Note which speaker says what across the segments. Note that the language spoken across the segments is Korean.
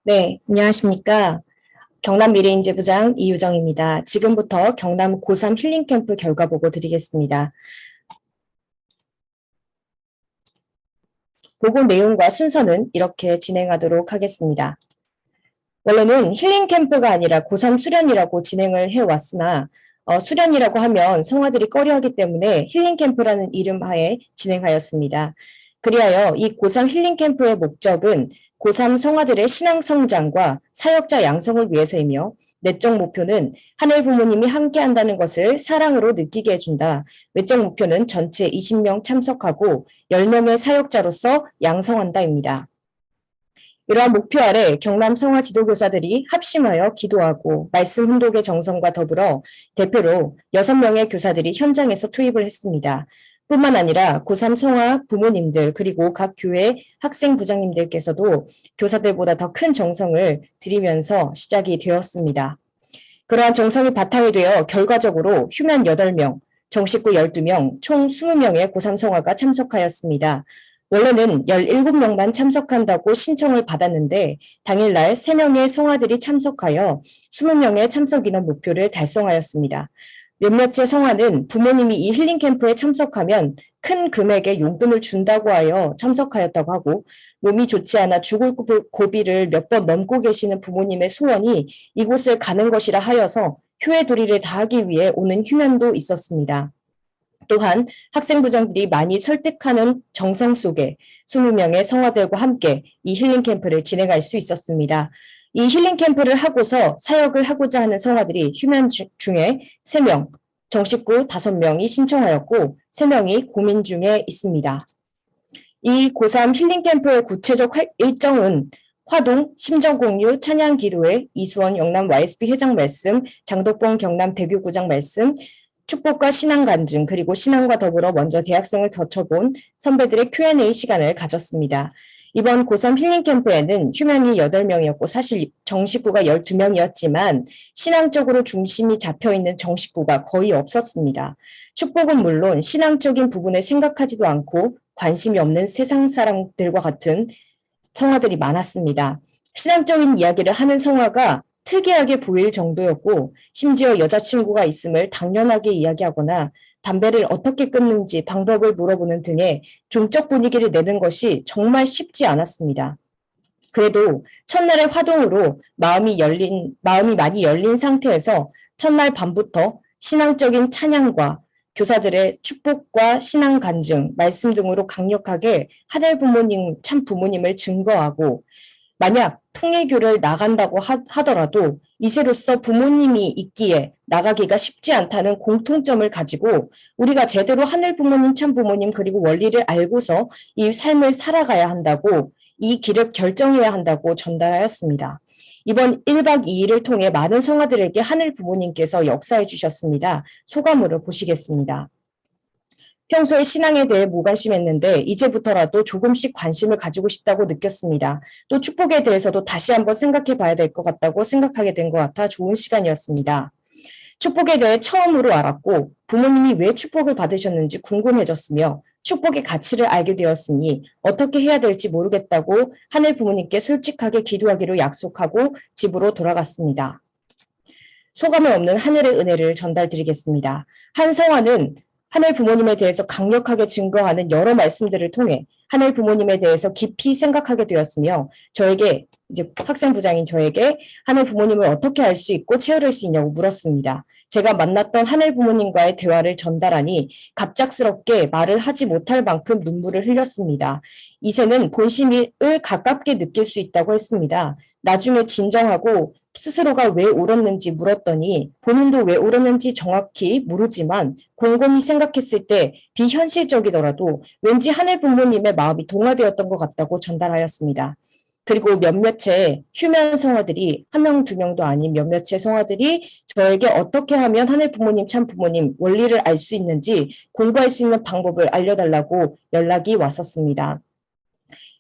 Speaker 1: 네, 안녕하십니까. 경남 미래인재부장 이유정입니다. 지금부터 경남 고3 힐링 캠프 결과 보고 드리겠습니다. 보고 내용과 순서는 이렇게 진행하도록 하겠습니다. 원래는 힐링 캠프가 아니라 고3 수련이라고 진행을 해왔으나 수련이라고 하면 성아들이 꺼려하기 때문에 힐링 캠프라는 이름 하에 진행하였습니다. 그리하여 이 고3 힐링 캠프의 목적은 고3 성아들의 신앙 성장과 사역자 양성을 위해서이며 내적 목표는 하늘 부모님이 함께한다는 것을 사랑으로 느끼게 해준다. 외적 목표는 전체 20명 참석하고 10명의 사역자로서 양성한다입니다. 이러한 목표 아래 경남 성화 지도교사들이 합심하여 기도하고 말씀 훈독의 정성과 더불어 대표로 6명의 교사들이 현장에서 투입을 했습니다. 뿐만 아니라 고3 성화 부모님들 그리고 각 교회 학생 부장님들께서도 교사들보다 더 큰 정성을 들이면서 시작이 되었습니다. 그러한 정성이 바탕이 되어 결과적으로 휴면 8명, 정식구 12명, 총 20명의 고3 성화가 참석하였습니다. 원래는 17명만 참석한다고 신청을 받았는데 당일날 3명의 성화들이 참석하여 20명의 참석 인원 목표를 달성하였습니다. 몇몇의 성화는 부모님이 이 힐링 캠프에 참석하면 큰 금액의 용돈을 준다고 하여 참석하였다고 하고 몸이 좋지 않아 죽을 고비를 몇 번 넘고 계시는 부모님의 소원이 이곳을 가는 것이라 하여서 효의 도리를 다하기 위해 오는 휴면도 있었습니다. 또한 학생부장들이 많이 설득하는 정성 속에 20명의 성화들과 함께 이 힐링 캠프를 진행할 수 있었습니다. 이 힐링 캠프를 하고서 사역을 하고자 하는 성화들이 휴면 중에 3명, 정식구 5명이 신청하였고 3명이 고민 중에 있습니다. 이 고3 힐링 캠프의 구체적 일정은 화동 심정공유 찬양기도회 이수원 영남 YSB 회장 말씀, 장덕봉 경남 대교구장 말씀, 축복과 신앙 간증 그리고 신앙과 더불어 먼저 대학생을 거쳐본 선배들의 Q&A 시간을 가졌습니다. 이번 고3 힐링 캠프에는 휴면이 8명이었고 사실 정식구가 12명이었지만 신앙적으로 중심이 잡혀있는 정식구가 거의 없었습니다. 축복은 물론 신앙적인 부분을 생각하지도 않고 관심이 없는 세상 사람들과 같은 성화들이 많았습니다. 신앙적인 이야기를 하는 성화가 특이하게 보일 정도였고 심지어 여자친구가 있음을 당연하게 이야기하거나 담배를 어떻게 끊는지 방법을 물어보는 등의 종적 분위기를 내는 것이 정말 쉽지 않았습니다. 그래도 첫날의 화동으로 마음이 많이 열린 상태에서 첫날 밤부터 신앙적인 찬양과 교사들의 축복과 신앙 간증, 말씀 등으로 강력하게 하늘 부모님, 참 부모님을 증거하고 만약 통일교를 나간다고 하더라도 이세로서 부모님이 있기에 나가기가 쉽지 않다는 공통점을 가지고 우리가 제대로 하늘 부모님, 참 부모님 그리고 원리를 알고서 이 삶을 살아가야 한다고 이 길을 결정해야 한다고 전달하였습니다. 이번 1박 2일을 통해 많은 성아들에게 하늘 부모님께서 역사해 주셨습니다. 소감으로 보시겠습니다. 평소에 신앙에 대해 무관심했는데 이제부터라도 조금씩 관심을 가지고 싶다고 느꼈습니다. 또 축복에 대해서도 다시 한번 생각해 봐야 될 것 같다고 생각하게 된 것 같아 좋은 시간이었습니다. 축복에 대해 처음으로 알았고 부모님이 왜 축복을 받으셨는지 궁금해졌으며 축복의 가치를 알게 되었으니 어떻게 해야 될지 모르겠다고 하늘 부모님께 솔직하게 기도하기로 약속하고 집으로 돌아갔습니다. 소감이 없는 하늘의 은혜를 전달드리겠습니다. 한성화는 하늘 부모님에 대해서 강력하게 증거하는 여러 말씀들을 통해 하늘 부모님에 대해서 깊이 생각하게 되었으며 저에게 이제 학생부장인 저에게 하늘 부모님을 어떻게 알 수 있고 채워줄 수 있냐고 물었습니다. 제가 만났던 하늘 부모님과의 대화를 전달하니 갑작스럽게 말을 하지 못할 만큼 눈물을 흘렸습니다. 이새는 본심을 가깝게 느낄 수 있다고 했습니다. 나중에 진정하고 스스로가 왜 울었는지 물었더니 본인도 왜 울었는지 정확히 모르지만 곰곰이 생각했을 때 비현실적이더라도 왠지 하늘 부모님의 마음이 동화되었던 것 같다고 전달하였습니다. 그리고 몇몇의 휴면 성화들이 한 명, 두 명도 아닌 몇몇의 성화들이 저에게 어떻게 하면 하늘 부모님, 참 부모님 원리를 알 수 있는지 공부할 수 있는 방법을 알려달라고 연락이 왔었습니다.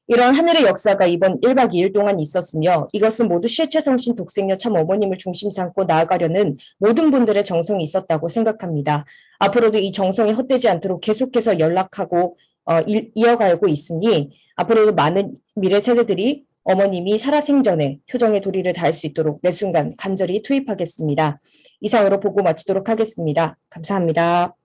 Speaker 1: 이런 하늘의 역사가 이번 1박 2일 동안 있었으며 이것은 모두 실체성신 독생녀 참 어머님을 중심 삼고 나아가려는 모든 분들의 정성이 있었다고 생각합니다. 앞으로도 이 정성이 헛되지 않도록 계속해서 연락하고 이어가고 있으니 앞으로도 많은 미래 세대들이 어머님이 살아생전에 효정의 도리를 다할 수 있도록 매 순간 간절히 투입하겠습니다. 이상으로 보고 마치도록 하겠습니다. 감사합니다.